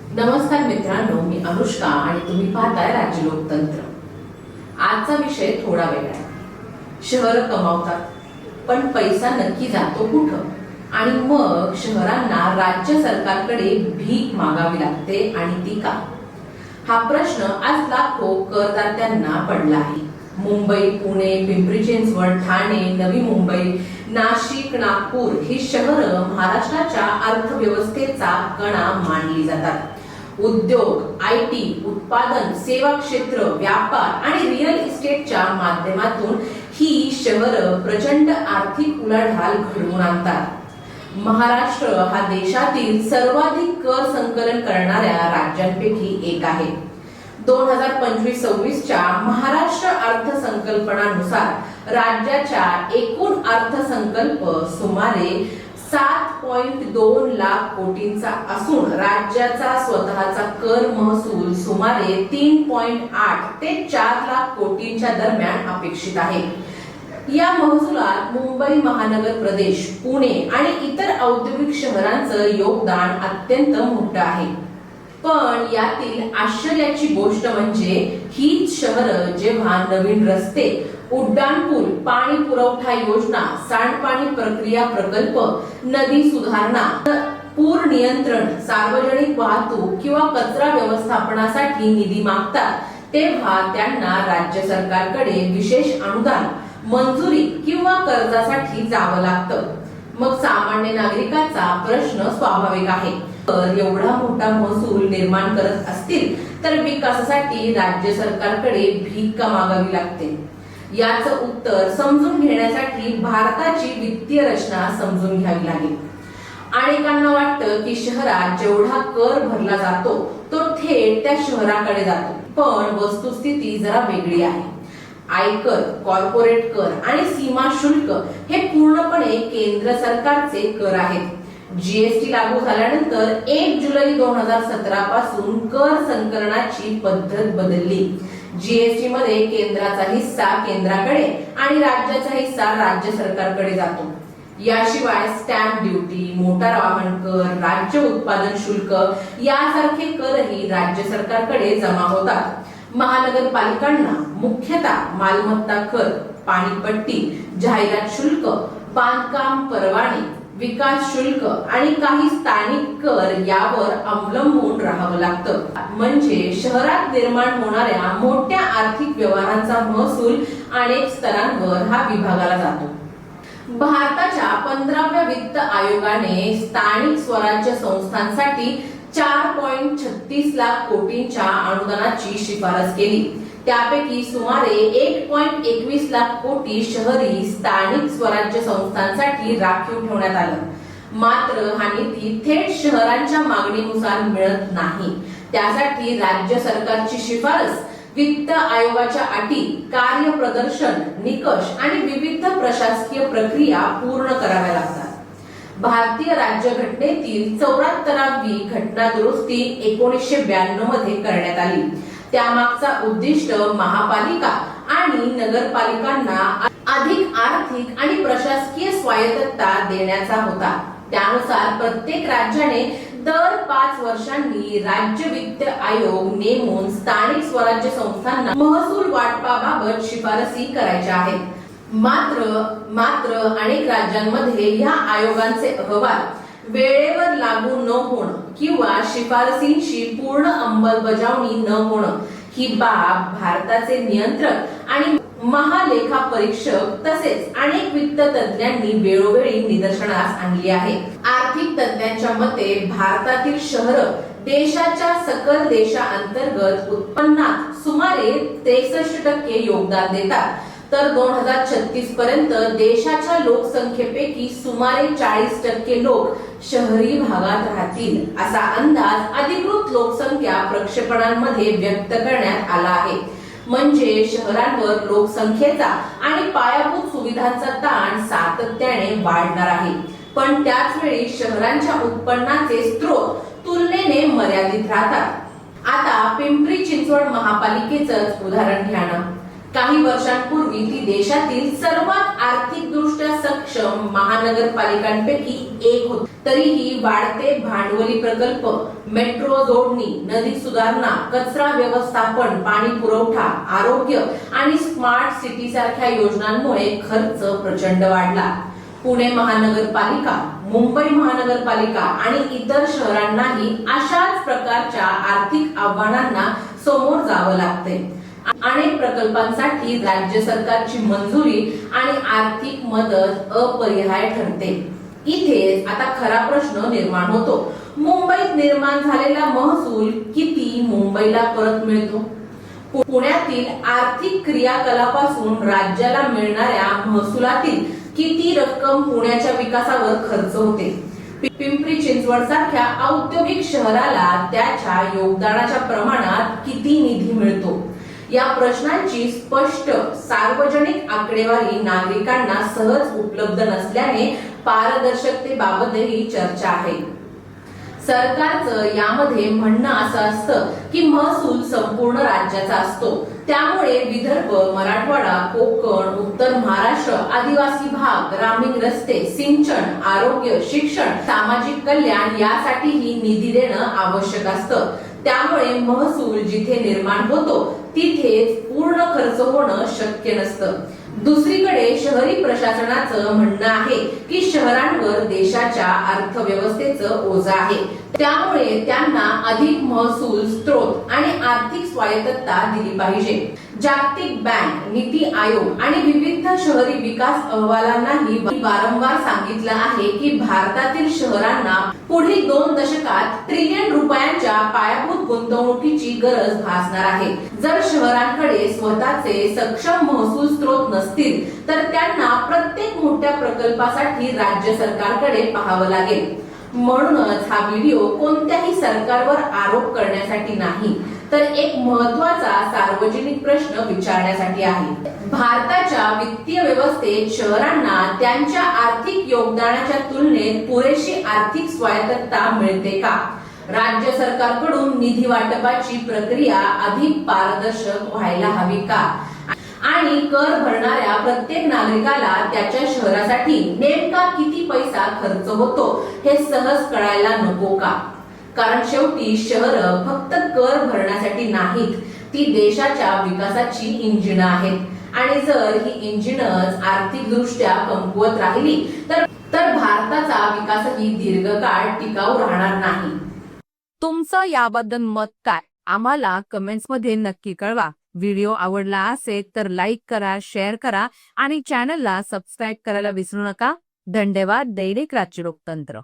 नमस्कार मित्रांनो, मी अनुष्का आणि तुम्ही पाहताय राज्य लोकतंत्र। आजचा विषय थोडा वेगळा आहे। शहर कमावतात, पण पैसा नक्की जातो कुठं? आणि मग शहरांना राज्य सरकारकडे भीक मागावी लागते, आणि ती का? हा प्रश्न आज लाखो करदात्यांना पडला आहे। मुंबई, पुणे, पिंपरी चिंचवड, ठाणे, नवी मुंबई, नाशिक, नागपूर ही शहरं महाराष्ट्राच्या अर्थव्यवस्थेचा कणा मानली जातात। उद्योग, आयटी, उत्पादन, सेवा क्षेत्र, व्यापार आणि रिअल इस्टेटच्या माध्यमातून ही शहरं प्रचंड आर्थिक उलाढाल घडवून आणतात। महाराष्ट्र हा देशातील सर्वाधिक कर संकलन करणाऱ्या राज्यांपैकी एक आहे। 2025-26 च्या महाराष्ट्र अर्थसंकल्पनानुसार राज्याच्या एकूण अर्थसंकल्प सुमारे 7.2 लाख कोटींचा असून राज्याचा स्वतःचा कर महसूल सुमारे 3.8 ते 4 लाख कोटींच्या दरम्यान अपेक्षित आहे। या महसुलात मुंबई महानगर प्रदेश, पुणे आणि इतर औद्योगिक शहरांचं योगदान अत्यंत मोठं आहे। पण यातील आश्चर्याची गोष्ट म्हणजे हीच शहरं जेव्हा नवीन रस्ते, उड्डाणपूल, पाणी पुरवठा योजना, सांडपाणी प्रक्रिया प्रकल्प, नदी सुधारणा, पूर नियंत्रण, सार्वजनिक वाहतूक किंवा कचरा व्यवस्थापनासाठी निधी मागतात, तेव्हा त्यांना राज्य सरकारकडे विशेष अनुदान, मंजुरी किंवा कर्जासाठी जावं लागतं। मग सामान्य नागरिकाचा प्रश्न स्वाभाविक आहे, तर एवढा मोठा महसूल निर्माण करत असतील तर विकासासाठी राज्य सरकारकडे भीक का मागावी लागते? याचं उत्तर समजून घेण्यासाठी भारताची वित्तीय रचना समजून घ्यावी लागेल। अनेकांना वाटतं की शहरात जेवढा कर भरला जातो तो थेट त्या शहराकडे जातो, पण वस्तुस्थिती जरा वेगळी आहे। आयकर, कॉर्पोरेट कर आणि सीमा शुल्क हे पूर्णपणे केंद्र सरकारचे कर आहेत। जीएसटी लागू झाल्यानंतर 1 जुलै 2017 पासून कर संकलनाची पद्धत बदलली। जीएसटी मध्ये केंद्राचा हिस्सा केंद्राकडे आणि राज्याचा हिस्सा राज्य सरकारकडे जातो। याशिवाय स्टॅम्प ड्युटी, मोटार वाहन कर, राज्य उत्पादन शुल्क यासारखे करही राज्य सरकारकडे जमा होतात। महानगरपालिकांना मुख्यतः मालमत्ता कर, पाणीपट्टी, जाहिरात शुल्क, बांधकाम परवाने, विकास शुल्क आणि काही स्थानिक कर यावर अवलंबून राहावं लागतं। म्हणजे शहरात निर्माण होणाऱ्या मोठ्या आर्थिक व्यवहारांचा महसूल अनेक स्तरांवर हा विभागाला जातो। भारताच्या 15व्या वित्त आयोगाने स्थानिक स्वराज्य संस्थांसाठी 4.36 लाख कोटींच्या अनुदानाची शिफारस केली। त्यापैकी सुमारे 1.21 लाख कोटी शहरी स्थानिक स्वराज्य संस्थांसाठी राखीव ठेवण्यात आलं। मात्र हा निधी थेट शहरांच्या मागणीनुसार मिळत नाही। त्यासाठी राज्य सरकारची शिफारस, वित्त आयोगाच्या अटी, कार्यप्रदर्शन, निकष आणि विविध प्रशासकीय प्रक्रिया पूर्ण कराव्या लागतात। भारतीय राज्यघटनेतील 74वी घटना दुरुस्ती 1992 मध्ये करण्यात आली। त्यामागचा उद्दिष्ट महापालिका आणि नगरपालिकांना अधिक आर्थिक आणि प्रशासकीय स्वायत्तता देण्याचा होता। त्यानुसार प्रत्येक राज्याने दर 5 वर्षांनी राज्य वित्त आयोग नेमून स्थानिक स्वराज्य संस्थांना महसूल वाटपाबाबत शिफारसी करायच्या आहेत। मात्र अनेक राज्यांमध्ये या आयोगांचे अहवाल वेळेवर लागू न होणं किंवा शिफारसींची पूर्ण अंमलबजावणी न होणं ही बाब भारताचे नियंत्रक आणि महालेखापरीक्षक तसेच अनेक वित्त तज्ञांनी वेळोवेळी निदर्शनास आणली आहे। आर्थिक तज्ञांच्या मते भारतातील शहरं देशाच्या सकल देशांतर्गत उत्पन्नात सुमारे 63% योगदान देतात, तर 2036 पर्यंत देशाच्या लोकसंख्येपैकी सुमारे 40% लोक शहरी भागात राहतील, असा अंदाज अधिकृत लोकसंख्या प्रक्षेपणांमध्ये व्यक्त करण्यात आला आहे। म्हणजे शहरांवर लोकसंख्येचा आणि पायाभूत सुविधांचा ताण सातत्याने वाढणार आहे, पण त्याच वेळी शहरांच्या उत्पन्नाचे स्रोत तुलनेने मर्यादित राहतात। आता पिंपरी चिंचवड महापालिकेचंच उदाहरण घ्या ना। काही वर्षांपूर्वी ती देशातील सर्वात आर्थिक दृष्ट्या सक्षम महानगरपालिकांपैकी एक होती। तरीही वाढते भांडवली प्रकल्प, मेट्रो जोडणी, नदी सुधारणा, कचरा व्यवस्थापन, पाणी पुरवठा, आरोग्य आणि स्मार्ट सिटी सारख्या योजनांमुळे खर्च प्रचंड वाढला. पुणे महानगरपालिका, मुंबई महानगरपालिका आणि इतर शहरांनाही अशाच प्रकारच्या आर्थिक आव्हानांना समोर जावं लागते. अनेक प्रकल्पांसाठी राज्य सरकारची मंजुरी आणि आर्थिक मदत अपरिहार्य ठरते. इथेच आता खरा प्रश्न निर्माण होतो, मुंबईत निर्माण झालेला महसूल किती मुंबईला परत मिळतो? पुण्यातील आर्थिक क्रियाकलापासून राज्याला मिळणाऱ्या महसुलातील किती रक्कम पुण्याच्या विकासावर खर्च होते? पिंपरी चिंचवड सारख्या औद्योगिक शहराला त्याच्या योगदानाच्या प्रमाणात किती निधी मिळतो? या प्रश्नांची स्पष्ट सार्वजनिक आकडेवारी नागरिकांना सहज उपलब्ध नसल्याने पारदर्शकतेबाबतही चर्चा आहे. सरकारचं यामध्ये म्हणणं असं असतं की महसूल संपूर्ण राज्याचा असतो, त्यामुळे विदर्भ, मराठवाडा, कोकण, उत्तर महाराष्ट्र, आदिवासी भाग, ग्रामीण रस्ते, सिंचन, आरोग्य, शिक्षण, सामाजिक कल्याण यासाठीही निधी देणं आवश्यक असतं. त्यामुळे महसूल जिथे निर्माण होतो तिथेच पूर्ण खर्च होणं शक्य नसतं. दुसरीकडे शहरी प्रशासनाचं म्हणणं आहे की शहरांवर देशाच्या अर्थव्यवस्थेचं ओझं आहे, त्यामुळे त्यांना अधिक महसूल स्त्रोत आणि आर्थिक स्वायत्तता दिली पाहिजे. जागतिक बँक, नीती आयोग आणि विविध शहरी विकास अहवालांनाही वारंवार सांगितलं आहे की भारतातील शहरांना पुढील 2 दशकात ट्रिलियन रुपयांच्या पायाभूत गुंतवणुकीची गरज भासणार आहे. जर शहरांकडे स्वतःचे सक्षम महसूल स्त्रोत नसतील तर त्यांना प्रत्येक मोठ्या प्रकल्पासाठी राज्य सरकारकडे पाहावं लागेल. म्हणूनच हा व्हिडिओ कोणत्याही सरकारवर आरोप करण्यासाठी नाही, तर एक महत्त्वाचा सार्वजनिक प्रश्न विचारण्यासाठी आहे. भारताच्या वित्तीय व्यवस्थेत शहरांना त्यांच्या आर्थिक योगदानाच्या तुलनेत पुरेशी आर्थिक स्वायत्तता मिळते का? राज्य सरकारकडून निधी वाटपाची प्रक्रिया अधिक पारदर्शक व्हायला हवी का? आणि कर भरणाऱ्या प्रत्येक नागरिकाला त्याच्या शहरासाठी नेमका किती पैसा खर्च होतो हे सहज कळायला नको का? कारण शेवटी शहरं फक्त कर भरण्यासाठी नाहीत, ती देशाच्या विकासाची इंजिन आहेत आणि जर ही इंजिनच आर्थिक दृष्ट्या कमकुवत राहिली तर भारताचा विकासही दीर्घकाळ टिकाऊ राहणार नाही. तुमचं याबद्दल मत काय? आम्हाला कमेंट्स मध्ये नक्की कळवा. व्हिडिओ आवडला असेल तर लाईक करा, शेअर करा आणि चॅनलला सबस्क्राईब करायला विसरू नका. धन्यवाद. दैनिक राजकीय लोकतंत्र.